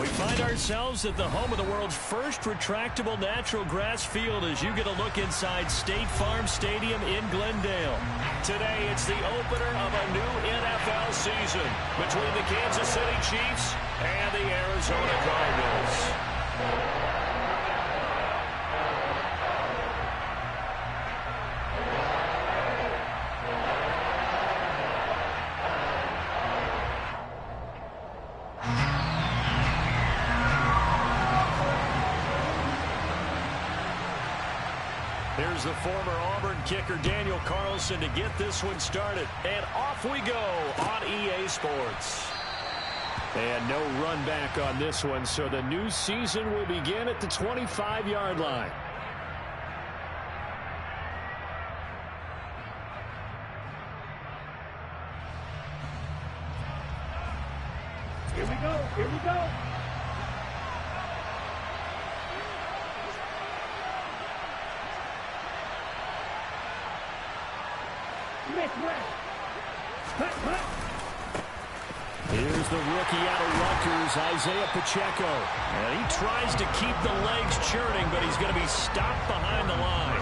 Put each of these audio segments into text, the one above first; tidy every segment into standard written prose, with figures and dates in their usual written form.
We find ourselves at the home of the world's first retractable natural grass field as you get a look inside State Farm Stadium in Glendale. Today, it's the opener of a new NFL season between the Kansas City Chiefs and the Arizona Cardinals. Here's the former Auburn kicker Daniel Carlson to get this one started. And off we go on EA Sports. And no run back on this one, so the new season will begin at the 25-yard line. Here we go, here we go. Here's the rookie out of Rutgers, Isaiah Pacheco. And he tries to keep the legs churning, but he's going to be stopped behind the line.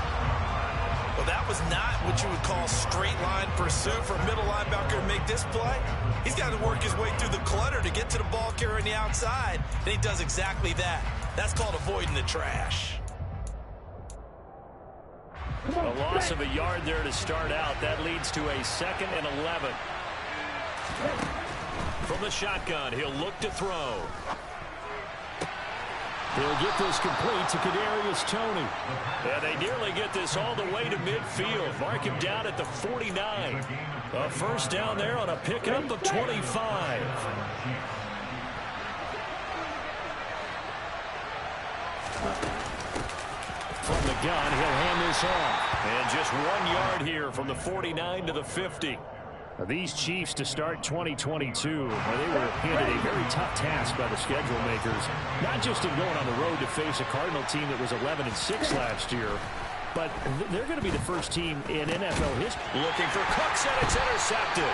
Well, that was not what you would call straight line pursuit for a middle linebacker to make this play. He's got to work his way through the clutter to get to the ball carrier on the outside, and he does exactly that. That's called avoiding the trash. A loss of a yard there to start out. That leads to a 2nd and 11. From the shotgun, he'll look to throw. He'll get this complete to Kadarius Toney. And they nearly get this all the way to midfield. Mark him down at the 49. A first down there on a pickup of 25. From the gun, he'll hand this off. And just 1 yard here from the 49 to the 50. Now, these Chiefs to start 2022, they were handed a very tough task by the schedule makers. Not just in going on the road to face a Cardinal team that was 11-6 last year, but they're going to be the first team in NFL history. Looking for Cooks, and it's intercepted.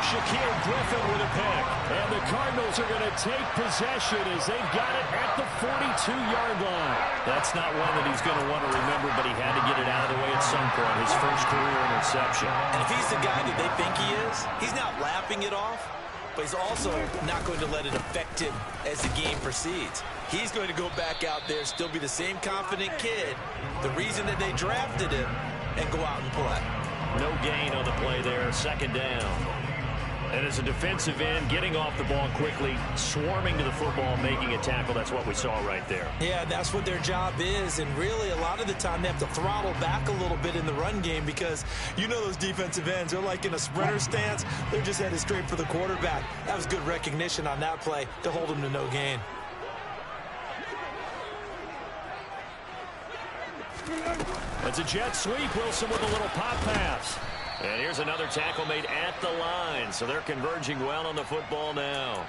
Shaquille Griffin with a pick. And the Cardinals are going to take possession as they've got it at the 42-yard line. That's not one that he's going to want to remember, but he had to get it out of the way at some point. His first career interception. And if he's the guy that they think he is, he's not laughing it off, but he's also not going to let it affect him as the game proceeds. He's going to go back out there, still be the same confident kid, the reason that they drafted him, and go out and play. No gain on the play there, 2nd down. And as a defensive end, getting off the ball quickly, swarming to the football, making a tackle, that's what we saw right there. Yeah, that's what their job is, and really a lot of the time they have to throttle back a little bit in the run game because you know those defensive ends, they're like in a sprinter stance, they're just headed straight for the quarterback. That was good recognition on that play to hold them to no gain. It's a jet sweep. Wilson with a little pop pass. And here's another tackle made at the line. So they're converging well on the football now.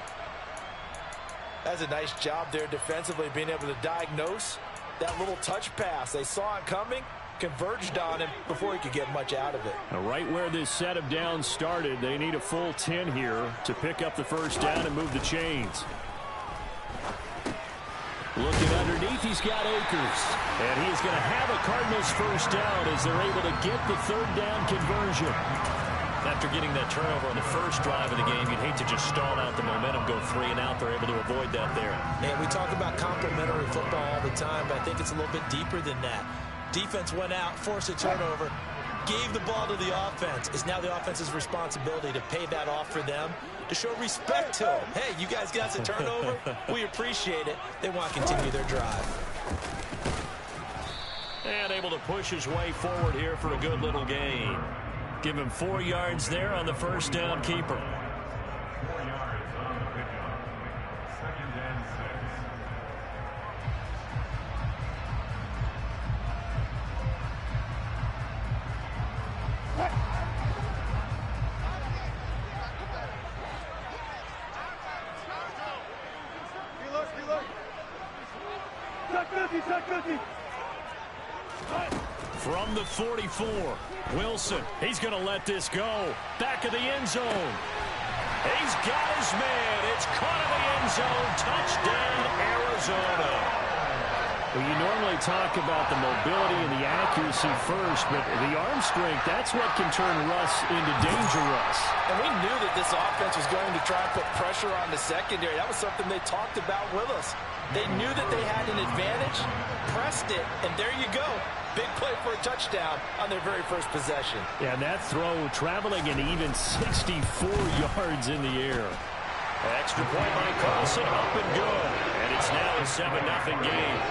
That's a nice job there defensively, being able to diagnose that little touch pass. They saw it coming, converged on him before he could get much out of it. Now, right where this set of downs started, they need a full 10 here to pick up the first down and move the chains. Looking underneath, he's got Akers. And he is going to have a Cardinals first down as they're able to get the 3rd down conversion. After getting that turnover on the first drive of the game, you'd hate to just stall out the momentum, go 3 and out. They're able to avoid that there. And we talk about complementary football all the time, but I think it's a little bit deeper than that. Defense went out, forced a turnover, gave the ball to the offense. It's now the offense's responsibility to pay that off for them, to show respect to them. Hey, you guys got the turnover. We appreciate it. They want to continue their drive. And able to push his way forward here for a good little gain. Give him 4 yards there on the first down keeper. 4 yards on the pickup. 2nd and 6. From the 44, Wilson, he's going to let this go. Back of the end zone. He's got his man. It's caught in the end zone. Touchdown, Arizona. Well, you normally talk about the mobility and the accuracy first, but the arm strength, that's what can turn Russ into danger Russ. And we knew that this offense was going to try and put pressure on the secondary. That was something they talked about with us. They knew that they had an advantage, pressed it, and there you go. Big play for a touchdown on their very first possession. Yeah, and that throw traveling an even 64 yards in the air. Extra point by Carlson, up and good. And it's now a 7-0 game.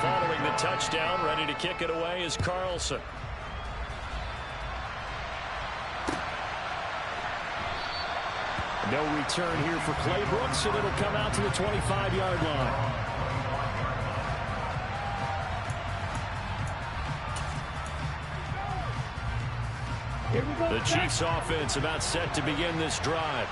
Following the touchdown, ready to kick it away is Carlson. No return here for Clay Brooks, and it'll come out to the 25-yard line. The Chiefs offense about set to begin this drive.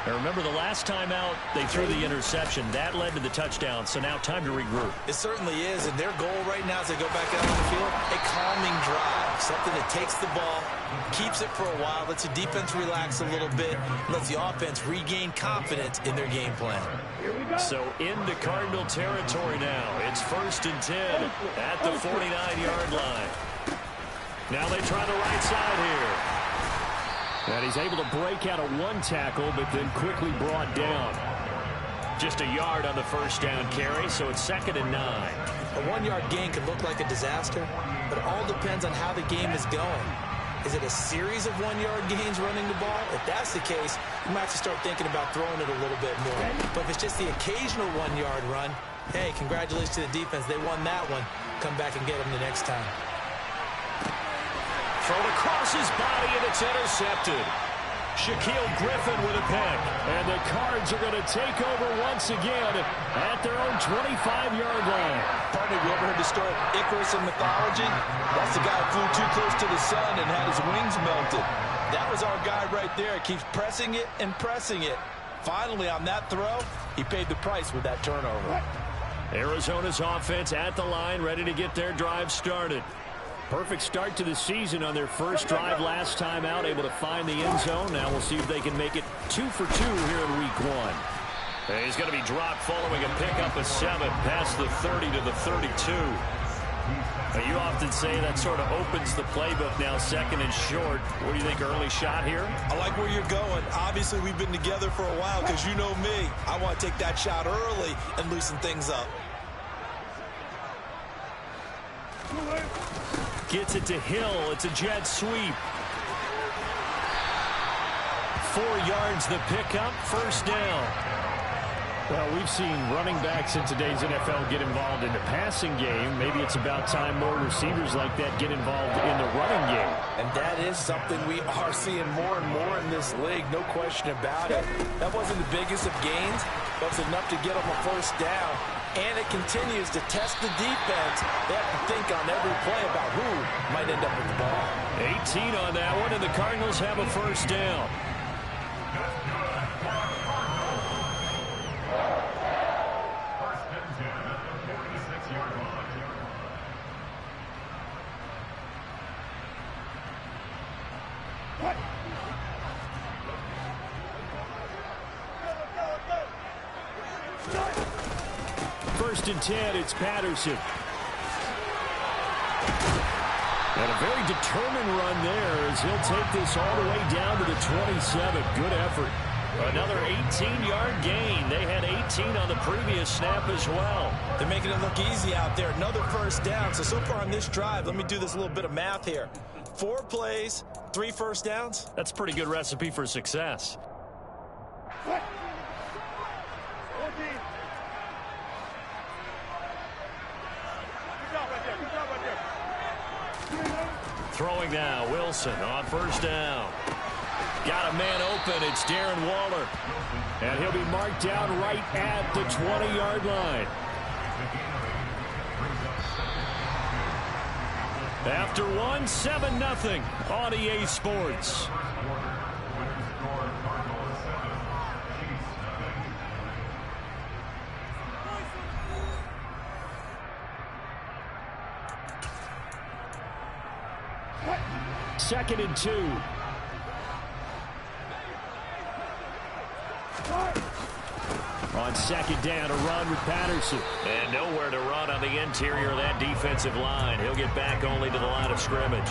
Now remember, the last time out, they threw the interception. That led to the touchdown, so now time to regroup. It certainly is, and their goal right now as they go back out on the field, a calming drive. Something that takes the ball, keeps it for a while, lets the defense relax a little bit, lets the offense regain confidence in their game plan. So into Cardinal territory now. It's 1st and 10 at the 49-yard line. Now they try the right side here. And he's able to break out of one tackle, but then quickly brought down. Just a yard on the first down carry, so it's 2nd and 9. A 1-yard gain can look like a disaster, but it all depends on how the game is going. Is it a series of 1-yard gains running the ball? If that's the case, you might have to start thinking about throwing it a little bit more. But if it's just the occasional 1-yard run, hey, congratulations to the defense. They won that one. Come back and get them the next time. Thrown across his body, and it's intercepted. Shaquille Griffin with a pick. And the Cards are going to take over once again at their own 25-yard line. Partner, you ever heard the story of Icarus in mythology? That's the guy who flew too close to the sun and had his wings melted. That was our guy right there. Keeps pressing it and pressing it. Finally, on that throw, he paid the price with that turnover. Arizona's offense at the line, ready to get their drive started. Perfect start to the season on their first drive last time out, able to find the end zone. Now we'll see if they can make it 2 for 2 here in week 1. He's going to be dropped following a pickup of 7 past the 30 to the 32. Now, you often say that sort of opens the playbook now, 2nd and short. What do you think, early shot here? I like where you're going. Obviously, we've been together for a while because you know me. I want to take that shot early and loosen things up. Gets it to Hill. It's a jet sweep. 4 yards the pickup. First down. Well, we've seen running backs in today's NFL get involved in the passing game. Maybe it's about time more receivers like that get involved in the running game. And that is something we are seeing more and more in this league. No question about it. That wasn't the biggest of gains, but it's enough to get them a first down. And it continues to test the defense. They have to think on every play about who might end up with the ball. 18 on that one, and the Cardinals have a first down. First and 10 at the 46-yard line. First and 10, it's Patterson. And a very determined run there as he'll take this all the way down to the 27. Good effort. Another 18-yard gain. They had 18 on the previous snap as well. They're making it look easy out there. Another first down. So far on this drive, let me do this little bit of math here. 4 plays, 3 first downs. That's a pretty good recipe for success. Throwing now, Wilson on first down. Got a man open, it's Darren Waller. And he'll be marked down right at the 20-yard line. After 7-0 on EA Sports. 2nd and 2. On 2nd down, a run with Patterson. And nowhere to run on the interior of that defensive line. He'll get back only to the line of scrimmage.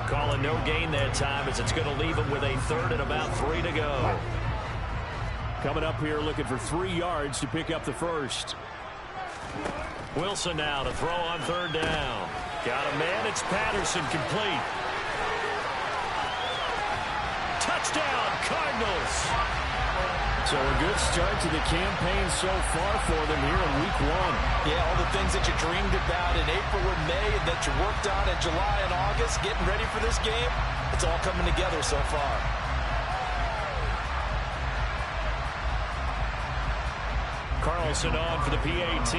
Calling no gain that time as it's going to leave him with a 3rd and about 3 to go. Coming up here looking for 3 yards to pick up the first. Wilson now to throw on 3rd down. Got a man. It's Patterson, complete. Touchdown, Cardinals. So a good start to the campaign so far for them here in week 1. Yeah, all the things that you dreamed about in April and May and that you worked on in July and August, getting ready for this game, it's all coming together so far. Carlson on for the PAT.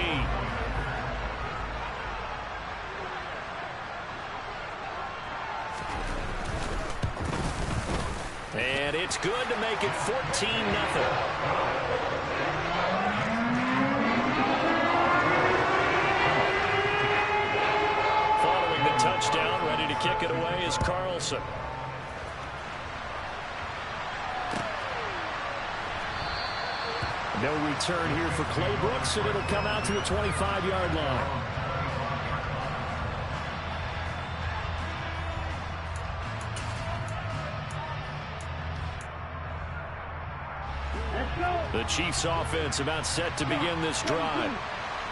And it's good to make it 14-0. Following the touchdown, ready to kick it away is Carlson. No return here for Clay Brooks, and it'll come out to the 25-yard line. The Chiefs offense about set to begin this drive.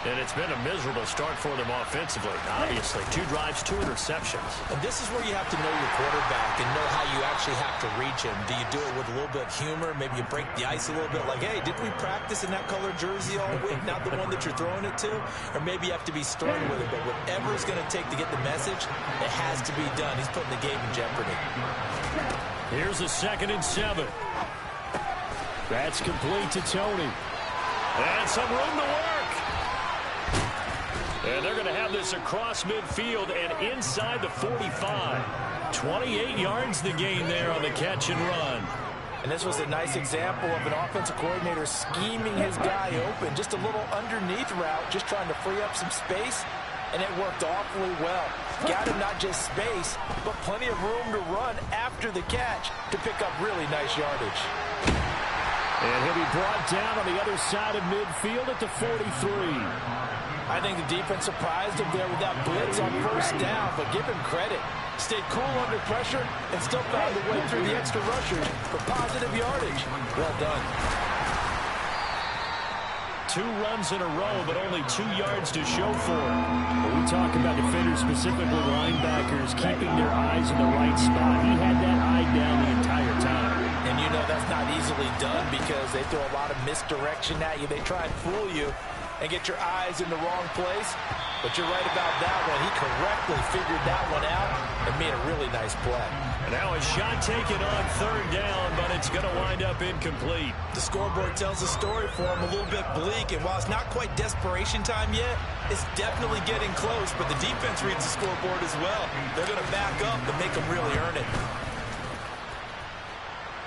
And it's been a miserable start for them offensively. Obviously, 2 drives, 2 interceptions. And this is where you have to know your quarterback and know how you actually have to reach him. Do you do it with a little bit of humor? Maybe you break the ice a little bit like, hey, didn't we practice in that color jersey all week? Not the one that you're throwing it to? Or maybe you have to be stern with it. But whatever it's going to take to get the message, it has to be done. He's putting the game in jeopardy. Here's a 2nd and 7. That's complete to Tony. And some room to work. And they're going to have this across midfield and inside the 45. 28 yards the gain there on the catch and run. And this was a nice example of an offensive coordinator scheming his guy open. Just a little underneath route, just trying to free up some space. And it worked awfully well. Got him not just space, but plenty of room to run after the catch to pick up really nice yardage. And he'll be brought down on the other side of midfield at the 43. I think the defense surprised him there with that blitz on 1st down, but give him credit. Stayed cool under pressure and still found a way through the extra rushers for positive yardage. Well done. 2 runs in a row, but only 2 yards to show for it. When we talk about defenders, specifically linebackers, keeping their eyes in the right spot, he had that eye down the entire time. And you know that's not easily done because they throw a lot of misdirection at you. They try and fool you and get your eyes in the wrong place. But you're right about that one. He correctly figured that one out and made a really nice play. And now a shot taken on 3rd down, but it's going to wind up incomplete. The scoreboard tells a story for him, a little bit bleak. And while it's not quite desperation time yet, it's definitely getting close. But the defense reads the scoreboard as well. They're going to back up and make them really earn it.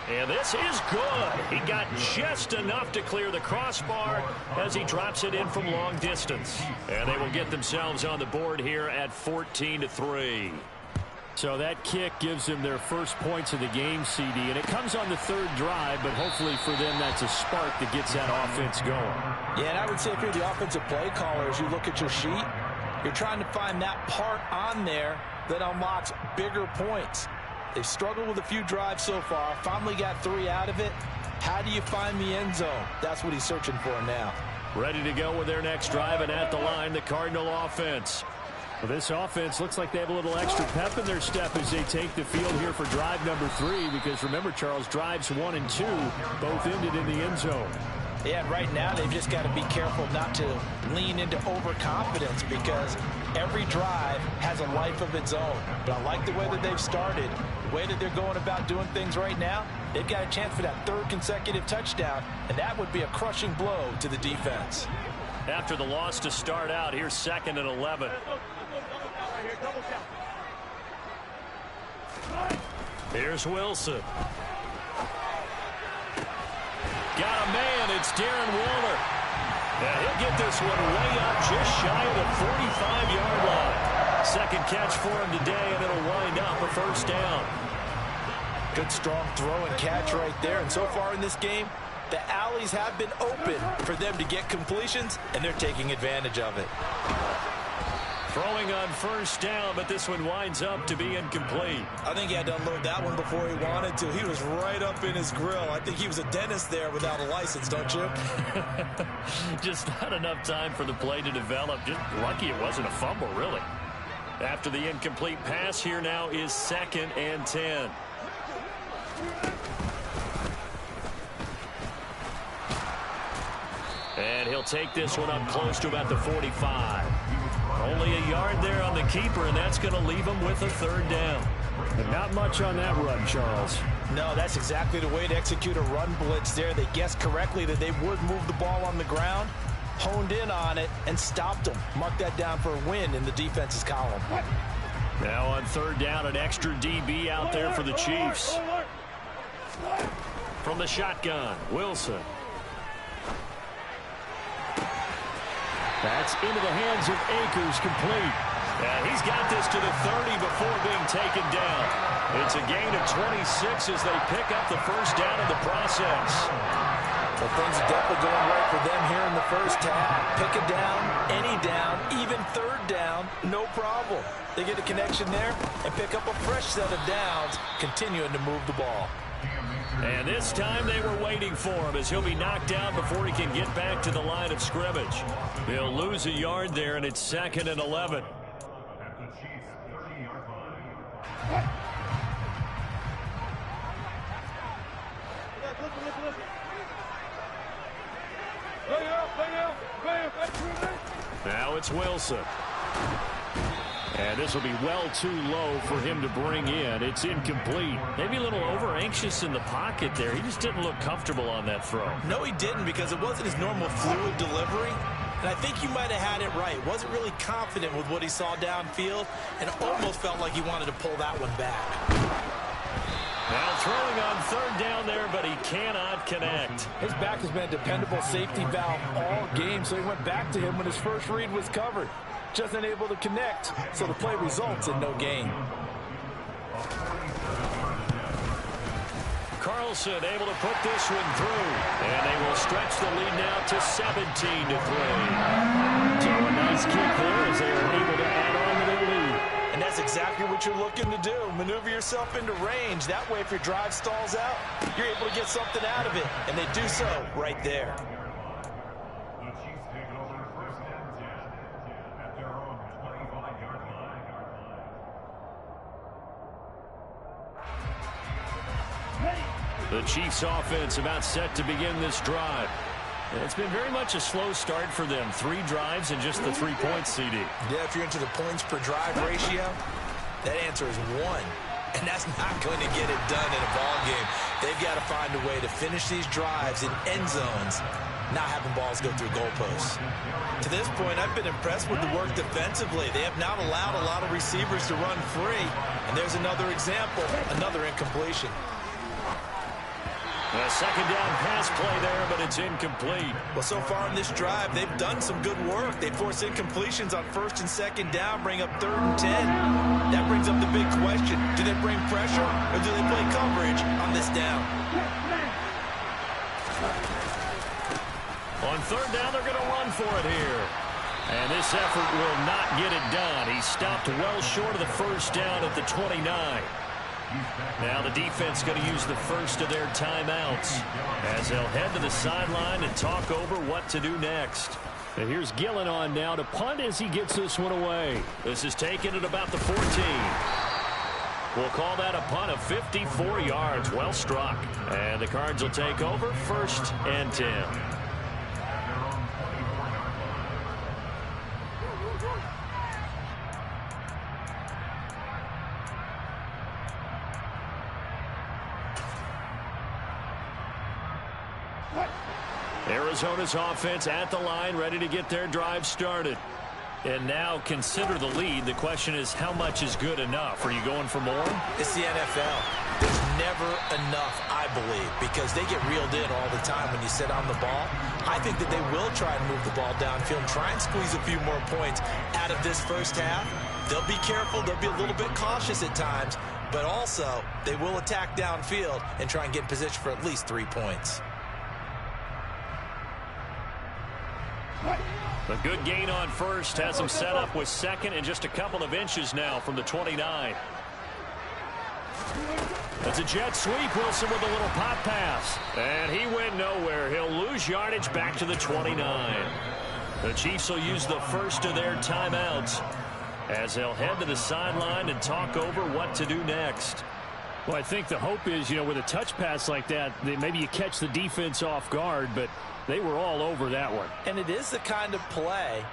And this is good. He got just enough to clear the crossbar as he drops it in from long distance. And they will get themselves on the board here at 14-3. So that kick gives them their first points of the game, CD. And it comes on the 3rd drive, but hopefully for them that's a spark that gets that offense going. Yeah, and I would say if you're the offensive play caller, as you look at your sheet, you're trying to find that part on there that unlocks bigger points. They've struggled with a few drives so far. Finally got 3 out of it. How do you find the end zone? That's what he's searching for now. Ready to go with their next drive, and at the line, the Cardinal offense. Well, this offense looks like they have a little extra pep in their step as they take the field here for drive number 3. Because remember, Charles, drives 1 and 2 both ended in the end zone. Yeah, right now they've just got to be careful not to lean into overconfidence because every drive has a life of its own. But I like the way that they've started, the way that they're going about doing things right now. They've got a chance for that 3rd consecutive touchdown, and that would be a crushing blow to the defense. After the loss to start out, here's 2nd and 11. Here's Wilson. Got a man. It's Darren Waller. Now he'll get this one way up just shy of the 45-yard line. Second catch for him today, and it'll wind up a first down. Good strong throw and catch right there. And so far in this game, the alleys have been open for them to get completions, and they're taking advantage of it. Throwing on first down, but this one winds up to be incomplete. I think he had to unload that one before he wanted to. He was right up in his grill. I think he was a dentist there without a license, don't you? Just not enough time for the play to develop. Just lucky it wasn't a fumble, really. After the incomplete pass, here now is 2nd and 10. And he'll take this one up close to about the 45. Only a yard there on the keeper, and that's going to leave him with a 3rd down. And not much on that run, Charles. No, that's exactly the way to execute a run blitz there. They guessed correctly that they would move the ball on the ground, honed in on it, and stopped them. Mark that down for a win in the defense's column. Now on 3rd down, an extra DB out there for the Chiefs. From the shotgun, Wilson. That's into the hands of Akers, complete. And he's got this to the 30 before being taken down. It's a gain of 26 as they pick up the first down in the process. Well, things are definitely going right for them here in the first half. Pick a down, any down, even 3rd down, no problem. They get a connection there and pick up a fresh set of downs, continuing to move the ball. And this time they were waiting for him as he'll be knocked down before he can get back to the line of scrimmage. They'll lose a yard there, and it's 2nd and 11. At the Chiefs' 30-yard line. Now it's Wilson. And this will be well too low for him to bring in. It's incomplete. Maybe a little over-anxious in the pocket there. He just didn't look comfortable on that throw. No, he didn't, because it wasn't his normal fluid delivery. And I think you might have had it right. Wasn't really confident with what he saw downfield, and almost felt like he wanted to pull that one back. Now throwing on 3rd down there, but he cannot connect. His back has been a dependable safety valve all game, so he went back to him when his first read was covered. Just unable to connect, so the play results in no gain. Carlson able to put this one through, and they will stretch the lead now to 17-3. So a nice kick there as they are able to add on to their lead. And that's exactly what you're looking to do. Maneuver yourself into range. That way, if your drive stalls out, you're able to get something out of it. And they do so right there. The Chiefs take it over 1st and 10 at their own 25-yard line. The Chiefs offense about set to begin this drive. It's been very much a slow start for them. 3 drives and just the 3 points, CD. Yeah, if you're into the points per drive ratio, that answer is 1. And that's not going to get it done in a ball game. They've got to find a way to finish these drives in end zones, not having balls go through goalposts. To this point, I've been impressed with the work defensively. They have not allowed a lot of receivers to run free. And there's another example, another incompletion. A 2nd down pass play there, but it's incomplete. Well, so far in this drive, they've done some good work. They force incompletions on 1st and 2nd down, bring up 3rd and 10. That brings up the big question. Do they bring pressure, or do they play coverage on this down? On 3rd down, they're going to run for it here. And this effort will not get it done. He stopped well short of the 1st down at the 29. Now the defense going to use the first of their timeouts as they'll head to the sideline and talk over what to do next. And here's Gillen on now to punt as he gets this one away. This is taken at about the 14. We'll call that a punt of 54 yards. Well struck. And the Cards will take over 1st and 10. Arizona's offense at the line, ready to get their drive started. And now consider the lead. The question is, how much is good enough? Are you going for more? It's the NFL. There's never enough, I believe, because they get reeled in all the time when you sit on the ball. I think that they will try and move the ball downfield, try and squeeze a few more points out of this first half. They'll be careful. They'll be a little bit cautious at times, but also they will attack downfield and try and get in position for at least 3 points. A good gain on first has him set up with second and just a couple of inches now from the 29. That's a jet sweep. Wilson with a little pop pass. And he went nowhere. He'll lose yardage back to the 29. The Chiefs will use the first of their timeouts as they'll head to the sideline and talk over what to do next. Well, I think the hope is, with a touch pass like that, maybe you catch the defense off guard, but they were all over that one. And it is the kind of play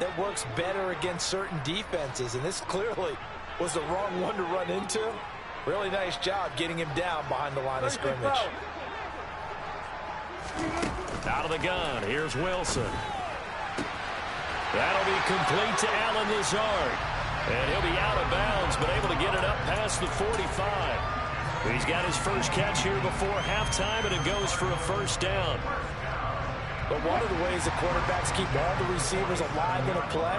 that works better against certain defenses, and this clearly was the wrong one to run into. Really nice job getting him down behind the line of scrimmage. Out of the gun, here's Wilson. That'll be complete to Allen Lazard. And he'll be out of bounds, but able to get it up past the 45. He's got his first catch here before halftime, and it goes for a first down. But one of the ways the quarterbacks keep all the receivers alive in a play,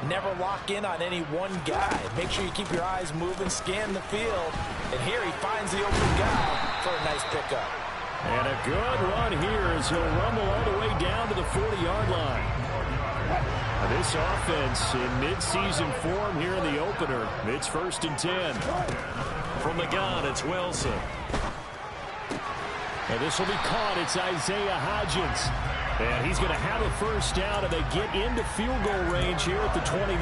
never lock in on any one guy. Make sure you keep your eyes moving, scan the field. And here he finds the open guy for a nice pickup. And a good run here as he'll rumble all the way down to the 40-yard line. This offense in mid-season form here in the opener. It's 1st and 10. From the gun, it's Wilson. And this will be caught. It's Isaiah Hodgins. And he's going to have a first down, and they get into field goal range here at the 29.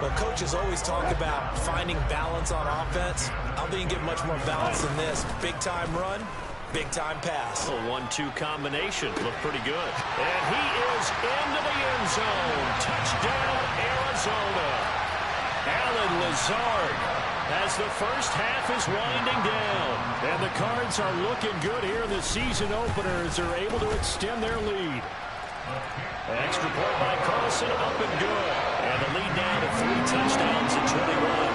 Well, coaches always talk about finding balance on offense. I don't think you get much more balance than this. Big-time run, big-time pass. A 1-2 combination. Looked pretty good. And he is into the end zone. Touchdown, Arizona. Allen Lazard as the first half is winding down. And the Cards are looking good here in the season opener as they're able to extend their lead. Extra point by Carlson, up and good. And the lead down to 3 touchdowns at 21.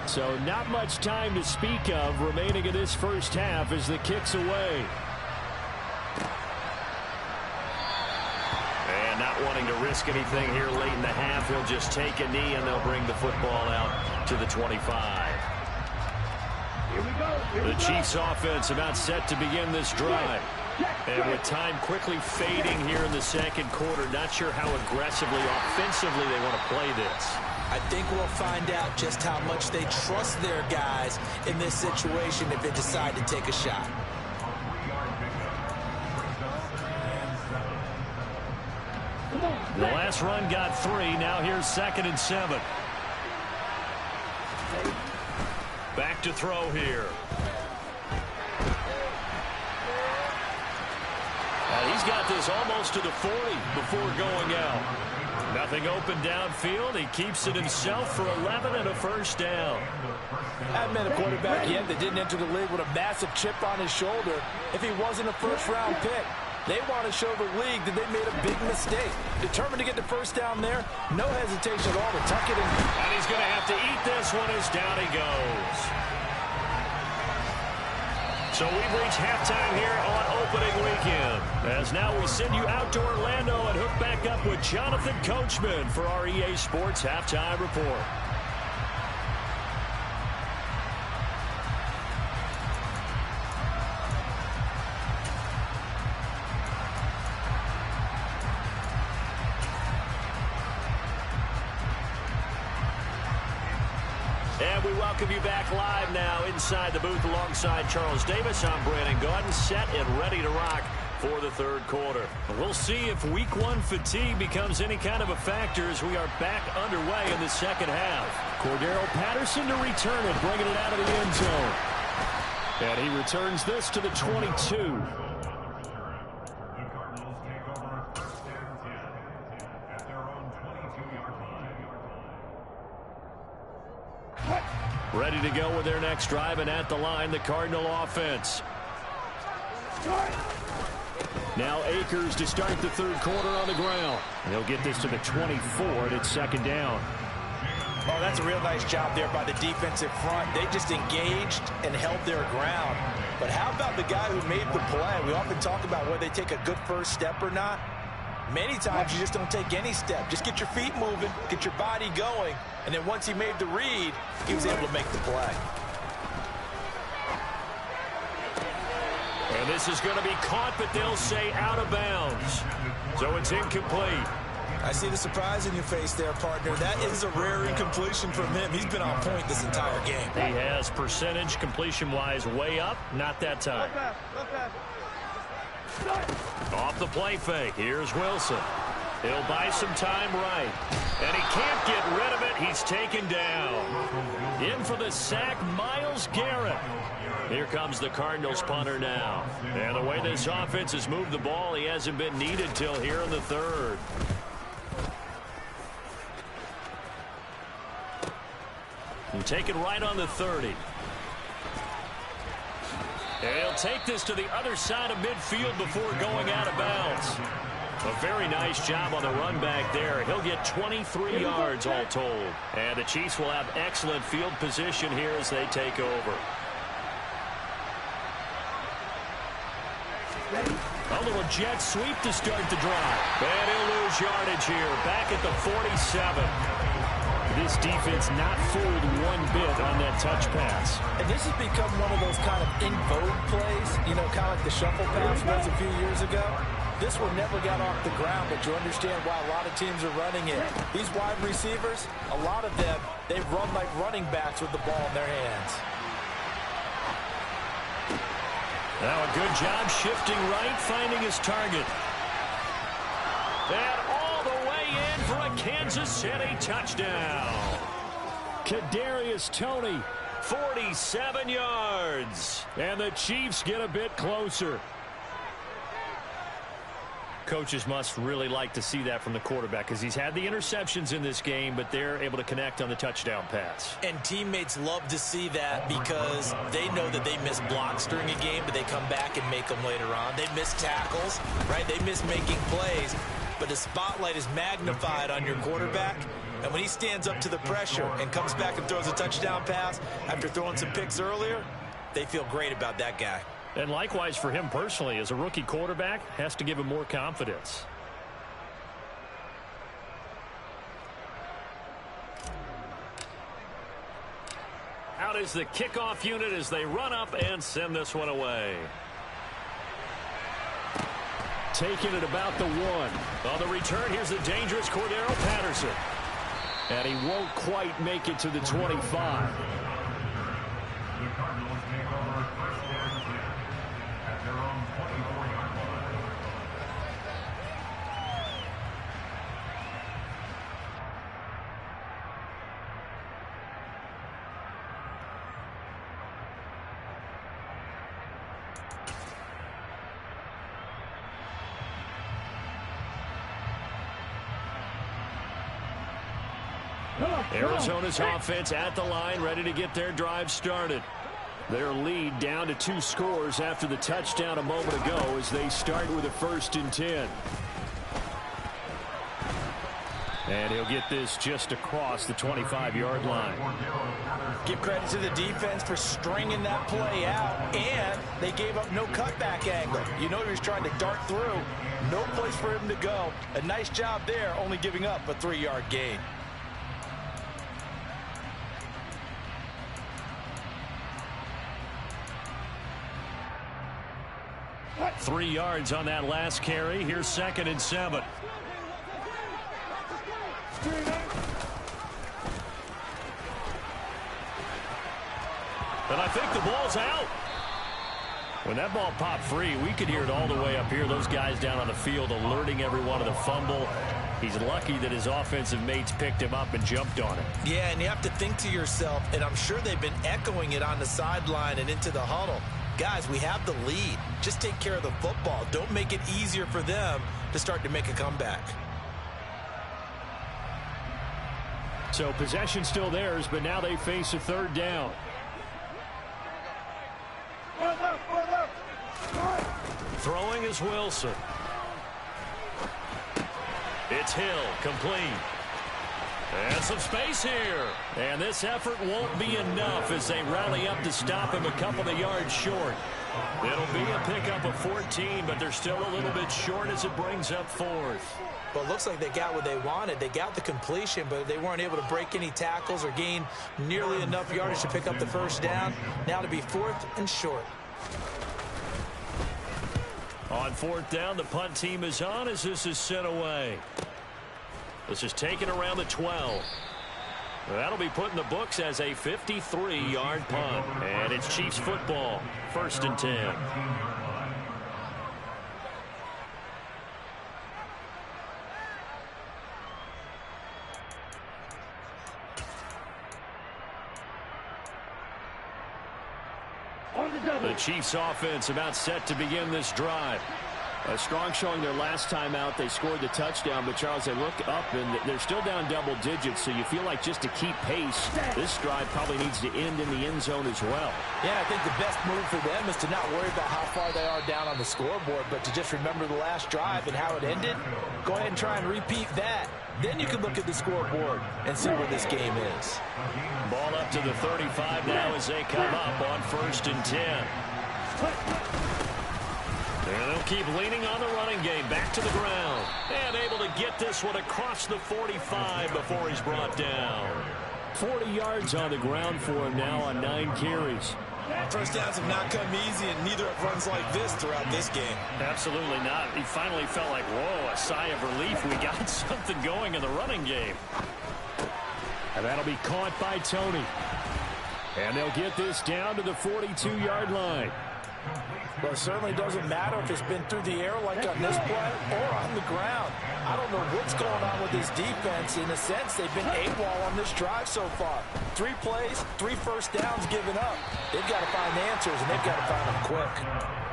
So not much time to speak of remaining in this first half as the kick's away. And not wanting to risk anything here late in the half, he'll just take a knee and they'll bring the football out to the 25. The Chiefs offense about set to begin this drive. And with time quickly fading here in the second quarter, not sure how aggressively, offensively they want to play this. I think we'll find out just how much they trust their guys in this situation if they decide to take a shot. The last run got 3. Now here's 2nd and 7. Back to throw here. He's got this almost to the 40 before going out. Nothing open downfield. He keeps it himself for 11 and a first down. I haven't met a quarterback yet that didn't enter the league with a massive chip on his shoulder if he wasn't a first-round pick. They want to show the league that they made a big mistake. Determined to get the first down there, no hesitation at all to tuck it in. And he's going to have to eat this one as down he goes. So we've reached halftime here on opening weekend. As now we send you out to Orlando and hook back up with Jonathan Coachman for our EA Sports Halftime Report. And we welcome you back live now inside the booth alongside Charles Davis. I'm Brandon Gaudin, set and ready to rock for the third quarter. We'll see if week 1 fatigue becomes any kind of a factor as we are back underway in the second half. Cordero Patterson to return it, bringing it out of the end zone. And he returns this to the 22. Ready to go with their next drive, and at the line, the Cardinal offense. Now Akers to start the third quarter on the ground. And he'll get this to the 24, and it's second down. Oh, that's a real nice job there by the defensive front. They just engaged and held their ground. But how about the guy who made the play? We often talk about whether they take a good first step or not. Many times you just don't take any step. Just get your feet moving, get your body going, and then once he made the read, he was able to make the play. And this is going to be caught, but they'll say out of bounds. So it's incomplete. I see the surprise in your face there, partner. That is a rare incompletion from him. He's been on point this entire game. He has percentage completion-wise way up. Not that time. Off the play fake. Here's Wilson. He'll buy some time right. And he can't get rid of it. He's taken down. In for the sack, Myles Garrett. Here comes the Cardinals punter now. And the way this offense has moved the ball, he hasn't been needed till here in the third. And take it right on the 30. And he'll take this to the other side of midfield before going out of bounds. A very nice job on the run back there. He'll get 23 yards all told. And the Chiefs will have excellent field position here as they take over. A little jet sweep to start the drive. And he'll lose yardage here. Back at the 47. This defense not fooled one bit on that touch pass. And this has become one of those kind of in vogue plays, you know, kind of like the shuffle pass was a few years ago. This one never got off the ground, but you understand why a lot of teams are running it. These wide receivers, a lot of them, they run like running backs with the ball in their hands. Now a good job shifting right, finding his target. And all the way in for a Kansas City touchdown. Kadarius Toney, 47 yards. And the Chiefs get a bit closer. Coaches must really like to see that from the quarterback because he's had the interceptions in this game, but they're able to connect on the touchdown pass. And teammates love to see that because they know that they miss blocks during a game, but they come back and make them later on. They miss tackles, right? They miss making plays, but the spotlight is magnified on your quarterback. And when he stands up to the pressure and comes back and throws a touchdown pass after throwing some picks earlier, they feel great about that guy. And likewise for him personally, as a rookie quarterback, has to give him more confidence. Out is the kickoff unit as they run up and send this one away. Taking it about the 1. On the return, here's the dangerous Cordero Patterson. And he won't quite make it to the 25. The Cardinals take over first and 10 at their own 24-yard line. Arizona's offense at the line, ready to get their drive started. Their lead down to 2 scores after the touchdown a moment ago as they start with a 1st and 10. And he'll get this just across the 25-yard line. Give credit to the defense for stringing that play out, and they gave up no cutback angle. You know he was trying to dart through. No place for him to go. A nice job there, only giving up a 3-yard gain. 3 yards on that last carry. Here's 2nd and 7. And I think the ball's out. When that ball popped free, we could hear it all the way up here. Those guys down on the field alerting everyone of the fumble. He's lucky that his offensive mates picked him up and jumped on it. Yeah, and you have to think to yourself, and I'm sure they've been echoing it on the sideline and into the huddle. Guys, we have the lead. Just take care of the football. Don't make it easier for them to start to make a comeback. So possession still theirs, but now they face a 3rd down. Throwing is Wilson. It's Hill, complete. And some space here. And this effort won't be enough as they rally up to stop him a couple of yards short. It'll be a pickup of 14, but they're still a little bit short as it brings up fourth. Well, it looks like they got what they wanted. They got the completion, but they weren't able to break any tackles or gain nearly enough yardage to pick up the first down. Now to be fourth and short. On fourth down, the punt team is on as this is sent away. This is taken around the 12. That'll be put in the books as a 53-yard punt. And it's Chiefs football, 1st and 10. The Chiefs offense about set to begin this drive. A strong showing their last time out. They scored the touchdown, but Charles, they look up and they're still down double digits, so you feel like just to keep pace, this drive probably needs to end in the end zone as well. Yeah, I think the best move for them is to not worry about how far they are down on the scoreboard, but to just remember the last drive and how it ended. Go ahead and try and repeat that. Then you can look at the scoreboard and see where this game is. Ball up to the 35 now as they come up on 1st and 10. And they'll keep leaning on the running game. Back to the ground. And able to get this one across the 45 before he's brought down. 40 yards on the ground for him now on 9 carries. First downs have not come easy, and neither have runs like this throughout this game. Absolutely not. He finally felt like, whoa, a sigh of relief. We got something going in the running game. And that'll be caught by Tony. And they'll get this down to the 42-yard line. Well, it certainly doesn't matter if it's been through the air like on this play or on the ground. I don't know what's going on with this defense. In a sense, they've been AWOL on this drive so far. 3 plays, 3 first downs given up. They've got to find answers, and they've got to find them quick.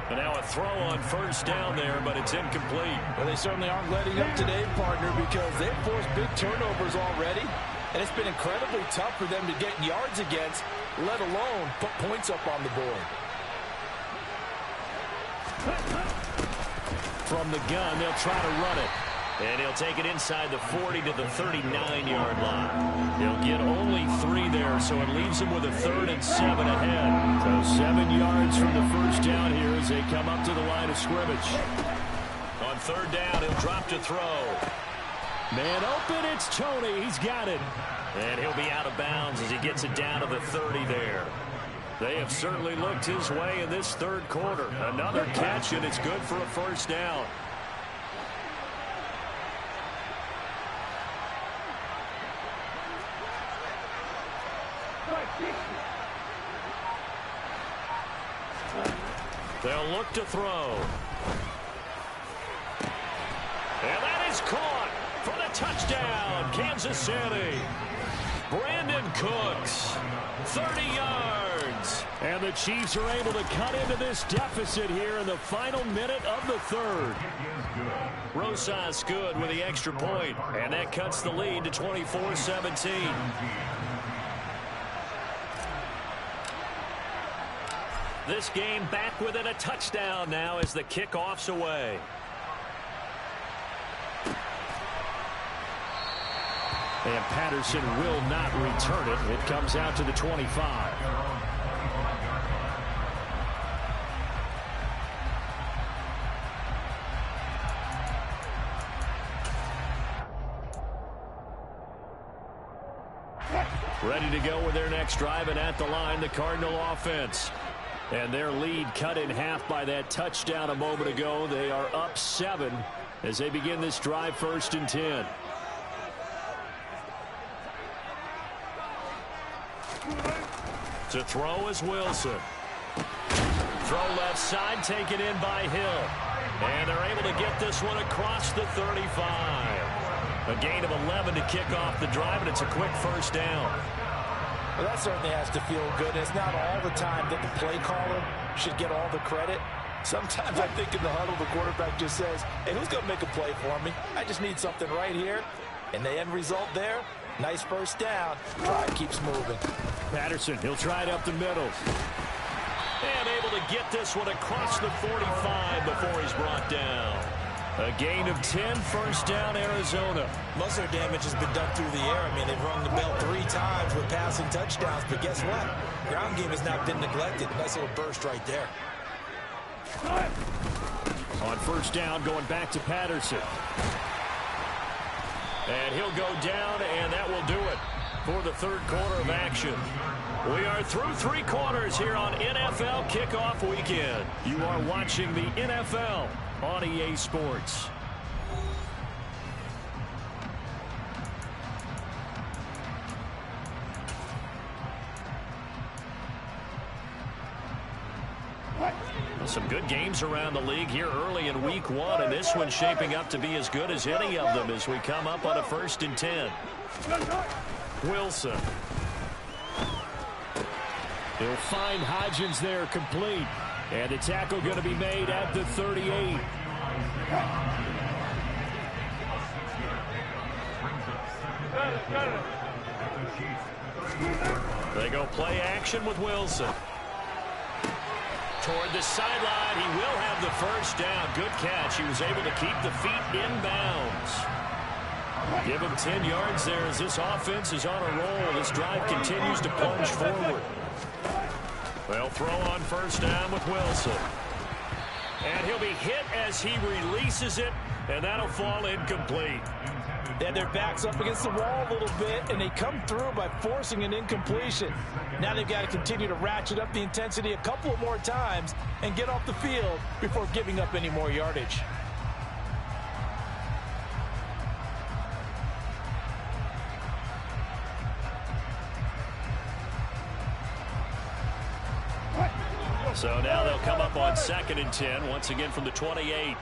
And now a throw on first down there, but it's incomplete. Well, they certainly aren't letting up today, partner, because they've forced big turnovers already. And it's been incredibly tough for them to get yards against, let alone put points up on the board. From the gun, they'll try to run it. And he'll take it inside the 40 to the 39-yard line. He'll get only 3 there, so it leaves him with a 3rd and 7 ahead. So 7 yards from the first down here as they come up to the line of scrimmage. On 3rd down, he'll drop to throw. Man open, it's Tony. He's got it. And he'll be out of bounds as he gets it down to the 30 there. They have certainly looked his way in this 3rd quarter. Another catch, and it's good for a first down. They'll look to throw. And that is caught for the touchdown, Kansas City. Brandon Cooks, 30 yards. And the Chiefs are able to cut into this deficit here in the final minute of the 3rd. Rosas good with the extra point, and that cuts the lead to 24-17. This game back within a touchdown now as the kickoff's away. And Patterson will not return it. It comes out to the 25. Ready to go with their next drive, and at the line, the Cardinal offense. And their lead cut in half by that touchdown a moment ago. They are up 7 as they begin this drive, 1st and 10. To throw is Wilson. Throw left side, taken in by Hill. And they're able to get this one across the 35. A gain of 11 to kick off the drive, and it's a quick first down. Well, that certainly has to feel good. It's not all the time that the play caller should get all the credit. Sometimes I think in the huddle, the quarterback just says, hey, who's going to make a play for me? I just need something right here. And the end result there, nice first down. Drive keeps moving. Patterson, he'll try it up the middle. And able to get this one across the 45 before he's brought down. A gain of 10, first down, Arizona. Most of their damage has been done through the air. I mean, they've rung the bell 3 times with passing touchdowns, but guess what? Ground game has not been neglected. Nice little burst right there. On first down, going back to Patterson. And he'll go down, and that will do it for the third quarter of action. We are through 3 quarters here on NFL Kickoff Weekend. You are watching the NFL on EA Sports. Some good games around the league here early in week 1, and this one's shaping up to be as good as any of them as we come up on a 1st and 10. Wilson. He'll find Hodgins there complete. And the tackle going to be made at the 38. They go play action with Wilson. Toward the sideline, he will have the first down. Good catch. He was able to keep the feet in bounds. Give him 10 yards there as this offense is on a roll. This drive continues to plunge forward. They'll throw on first down with Wilson. And he'll be hit as he releases it, and that'll fall incomplete. They had their backs up against the wall a little bit, and they come through by forcing an incompletion. Now they've got to continue to ratchet up the intensity a couple of more times and get off the field before giving up any more yardage. So now they'll come up on 2nd and 10, once again from the 28.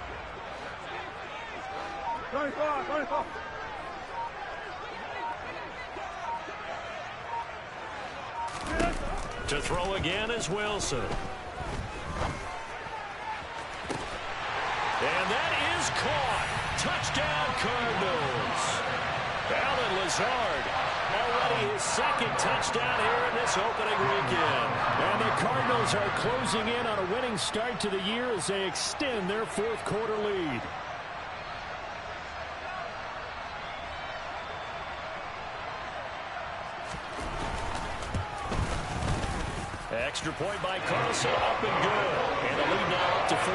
To throw again is Wilson. And that is caught. Touchdown, Cardinals. Alan Lazard, already his 2nd touchdown here in this opening weekend. And the Cardinals are closing in on a winning start to the year as they extend their 4th quarter lead. Extra point by Carlson, up and good. And the lead now up to 14.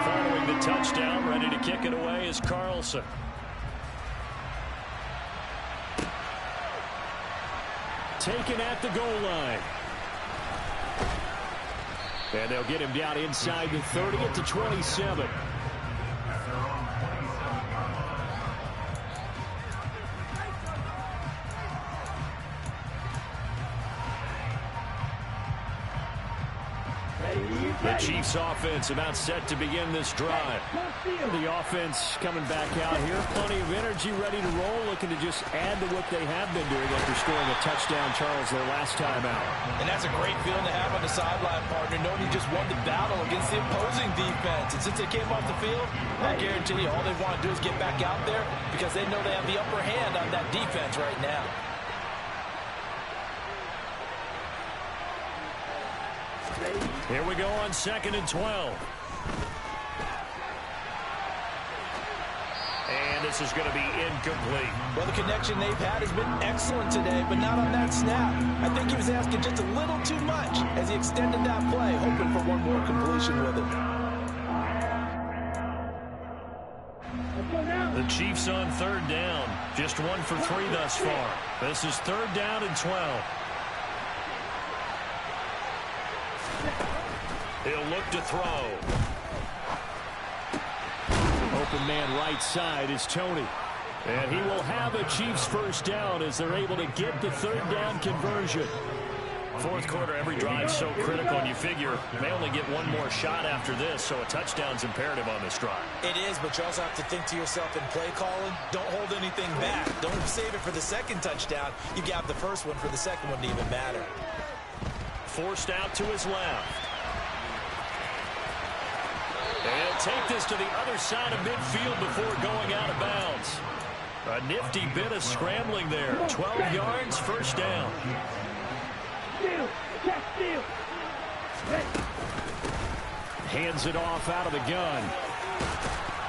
Following the touchdown, ready to kick it away is Carlson. Taken at the goal line. And they'll get him down inside the 30 at the 27. The Chiefs offense about set to begin this drive. The offense coming back out here. Plenty of energy, ready to roll, looking to just add to what they have been doing after scoring a touchdown, Charles, their last time out. And that's a great feeling to have on the sideline, partner, knowing you just won the battle against the opposing defense. And since they came off the field, I guarantee you all they want to do is get back out there because they know they have the upper hand on that defense right now. Here we go on 2nd and 12. And this is going to be incomplete. Well, the connection they've had has been excellent today, but not on that snap. I think he was asking just a little too much as he extended that play, hoping for one more completion with it. The Chiefs on 3rd down. Just 1 for 3 thus far. This is 3rd down and 12. He'll look to throw. Open man right side is Tony. And he will have a Chiefs first down as they're able to get the 3rd down conversion. 4th quarter, every drive so critical, and you figure they only get one more shot after this, so a touchdown's imperative on this drive. It is, but you also have to think to yourself in play calling, don't hold anything back. Don't save it for the 2nd touchdown. You got the first one for the 2nd one to even matter. Forced out to his left. take this to the other side of midfield before going out of bounds. A nifty bit of scrambling there. 12 yards, first down. Hands it off out of the gun.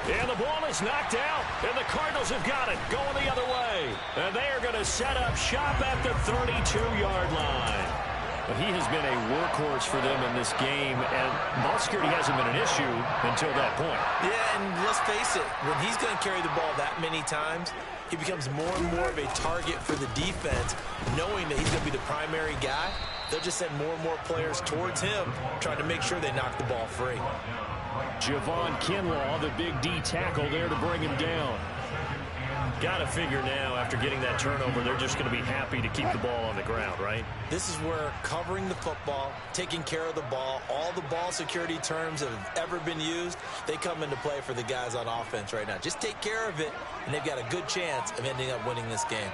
And the ball is knocked out, and the Cardinals have got it going the other way. And they are going to set up shop at the 32-yard line. But he has been a workhorse for them in this game, and ball security hasn't been an issue until that point. Yeah, and let's face it, when he's going to carry the ball that many times, he becomes more and more of a target for the defense, knowing that he's going to be the primary guy. They'll just send more and more players towards him, trying to make sure they knock the ball free. Javon Kinlaw, the big D tackle there to bring him down. Got to figure now, after getting that turnover, they're just going to be happy to keep the ball on the ground, right? This is where covering the football, taking care of the ball, all the ball security terms that have ever been used, they come into play for the guys on offense right now. Just take care of it, and they've got a good chance of ending up winning this game.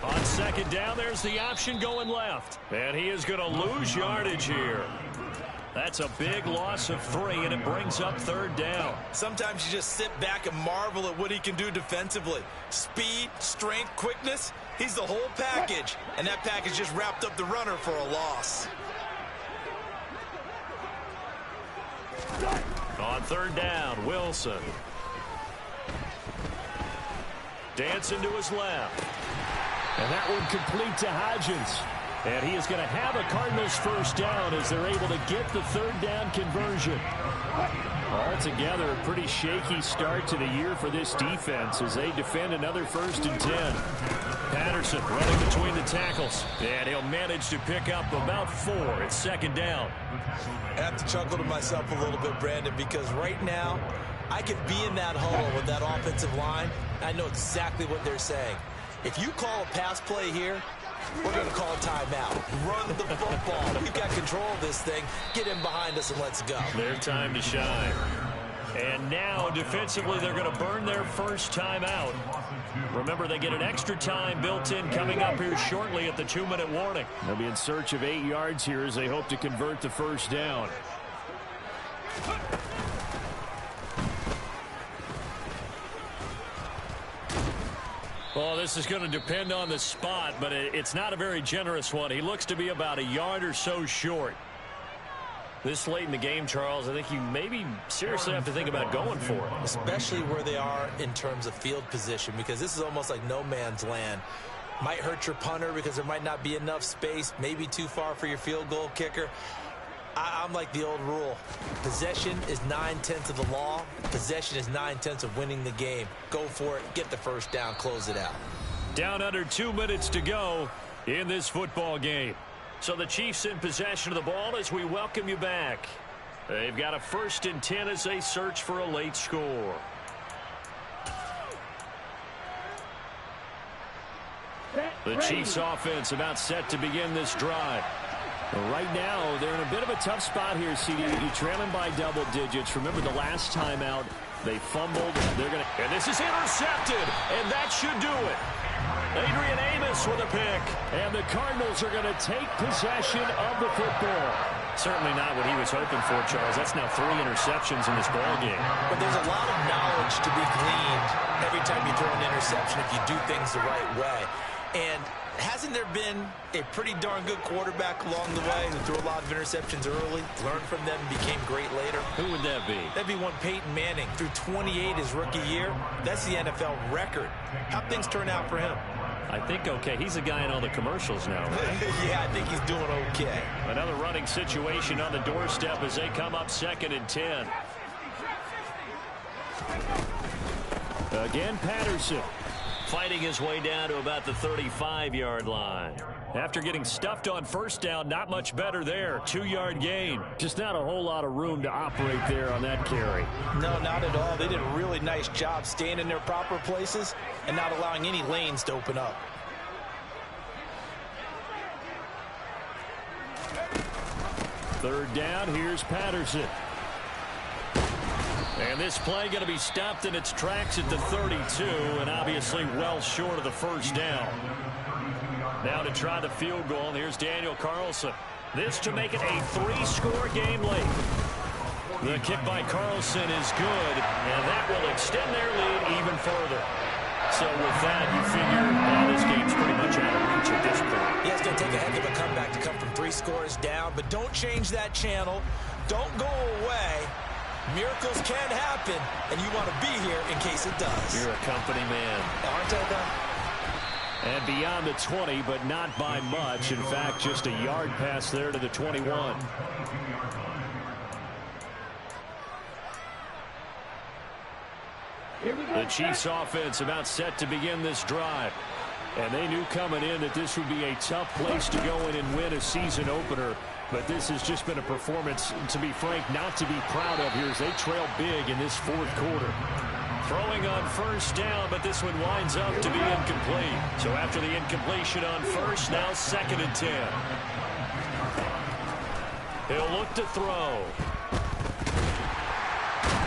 On second down, there's the option going left. And he is going to lose yardage here. That's a big loss of 3, and it brings up third down. Sometimes you just sit back and marvel at what he can do defensively. Speed, strength, quickness, he's the whole package. And that package just wrapped up the runner for a loss. On third down, Wilson. Dancing to his left. And that one complete to Hodgins. And he is going to have a Cardinals first down as they're able to get the third down conversion. Altogether, a pretty shaky start to the year for this defense as they defend another 1st and 10. Patterson running between the tackles. And he'll manage to pick up about 4. It's second down. I have to chuckle to myself a little bit, Brandon, because right now I could be in that huddle with that offensive line. I know exactly what they're saying. If you call a pass play here, we're going to call a timeout. Run the football. We've got control of this thing. Get in behind us and let's go. Their time to shine. And now, defensively, they're going to burn their first time out. Remember, they get an extra time built in coming up here shortly at the 2-minute warning. They'll be in search of 8 yards here as they hope to convert the first down. Well, this is going to depend on the spot, but it's not a very generous one. He looks to be about a yard or so short. This late in the game, Charles, I think you maybe seriously have to think about going for it. Especially where they are in terms of field position, because this is almost like no man's land. Might hurt your punter because there might not be enough space, maybe too far for your field goal kicker. I'm like the old rule. Possession is 9/10 of the law. Possession is 9/10 of winning the game. Go for it. Get the first down. Close it out. Down under 2 minutes to go in this football game. So the Chiefs in possession of the ball as we welcome you back. They've got a 1st and 10 as they search for a late score. The Chiefs offense about set to begin this drive. Right now, they're in a bit of a tough spot here, CD. You're trailing by double digits. Remember the last time out, they fumbled. And this is intercepted, and that should do it. Adrian Amos with a pick. And the Cardinals are going to take possession of the football. Certainly not what he was hoping for, Charles. That's now 3 interceptions in this ball game. But there's a lot of knowledge to be gleaned every time you throw an interception if you do things the right way. And hasn't there been a pretty darn good quarterback along the way who threw a lot of interceptions early, learned from them, and became great later? Who would that be? That'd be one Peyton Manning. Threw 28 his rookie year. That's the NFL record. How'd things turn out for him? I think okay. He's a guy in all the commercials now, right? Yeah, I think he's doing okay. Another running situation on the doorstep as they come up 2nd and 10. Again, Patterson. Fighting his way down to about the 35-yard line. After getting stuffed on first down, not much better there. 2-yard gain. Just not a whole lot of room to operate there on that carry. No, not at all. They did a really nice job staying in their proper places and not allowing any lanes to open up. Third down, here's Patterson. And this play going to be stopped in its tracks at the 32, and obviously well short of the first down. Now to try the field goal, and here's Daniel Carlson. This to make it a 3-score game late. The kick by Carlson is good, and that will extend their lead even further. So with that, you figure this game's pretty much out of reach at this point. Yeah, it's going to take a heck of a comeback to come from 3 scores down, but don't change that channel. Don't go away. Miracles can happen, and you want to be here in case it does. You're a company man. Aren't they, though? And beyond the 20, but not by much. In fact, just a yard pass there to the 21. The Chiefs offense about set to begin this drive. And they knew coming in that this would be a tough place to go in and win a season opener. But this has just been a performance, to be frank, not to be proud of here as they trail big in this 4th quarter. Throwing on first down, but this one winds up to be incomplete. So after the incompletion on first, now 2nd and 10. He'll look to throw.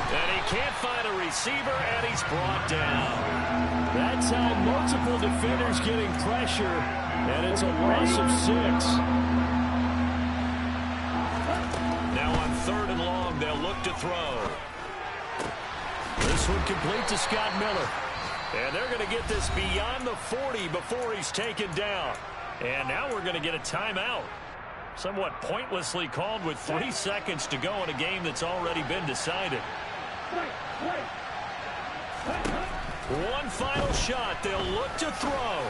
And he can't find a receiver, and he's brought down. That time, multiple defenders getting pressure, and it's a loss of 6. Now on 3rd and long, they'll look to throw. This one complete to Scott Miller. And they're going to get this beyond the 40 before he's taken down. And now we're going to get a timeout. Somewhat pointlessly called with 3 seconds to go in a game that's already been decided. One final shot. They'll look to throw.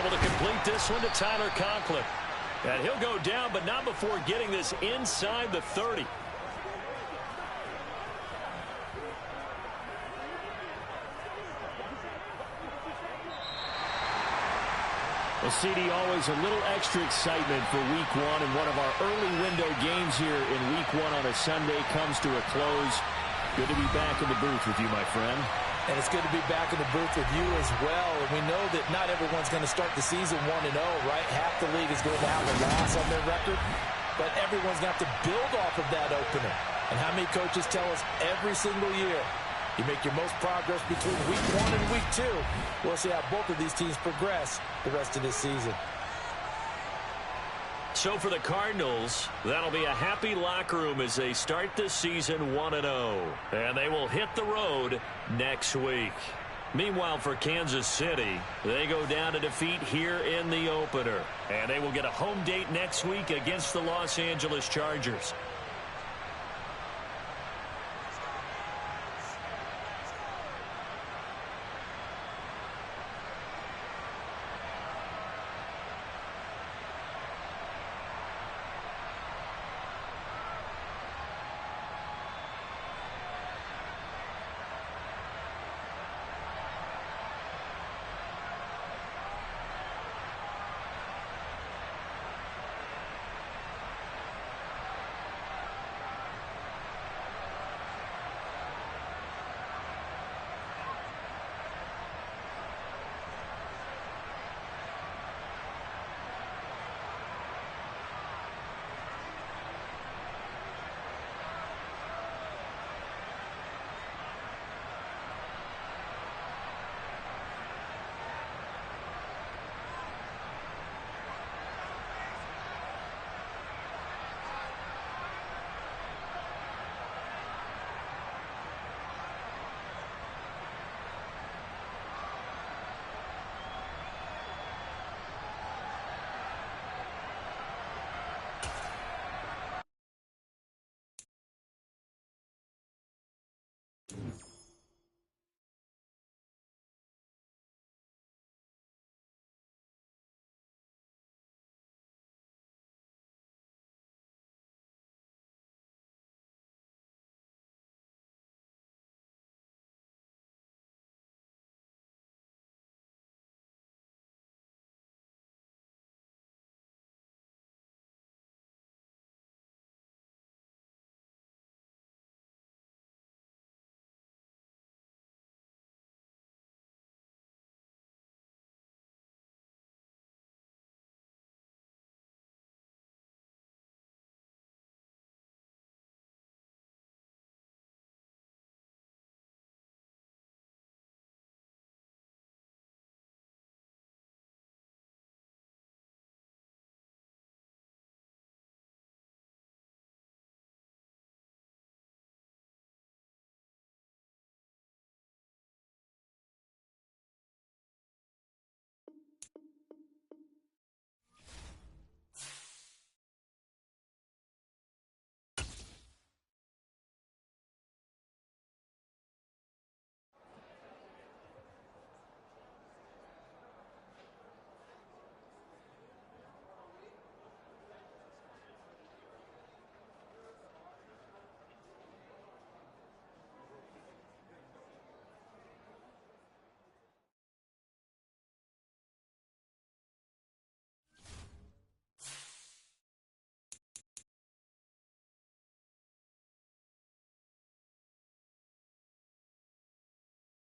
Able to complete this one to Tyler Conklin. And he'll go down, but not before getting this inside the 30. Well, CD, always a little extra excitement for Week 1, and one of our early window games here in Week 1 on a Sunday comes to a close. Good to be back in the booth with you, my friend. And it's good to be back in the booth with you as well. And we know that not everyone's going to start the season 1-0, right? Half the league is going to have a loss on their record, but everyone's going to have to build off of that opener. And how many coaches tell us every single year, you make your most progress between Week 1 and Week 2. We'll see how both of these teams progress the rest of this season. So for the Cardinals, that'll be a happy locker room as they start this season 1-0. And they will hit the road next week. Meanwhile, for Kansas City, they go down to defeat here in the opener. And they will get a home date next week against the Los Angeles Chargers.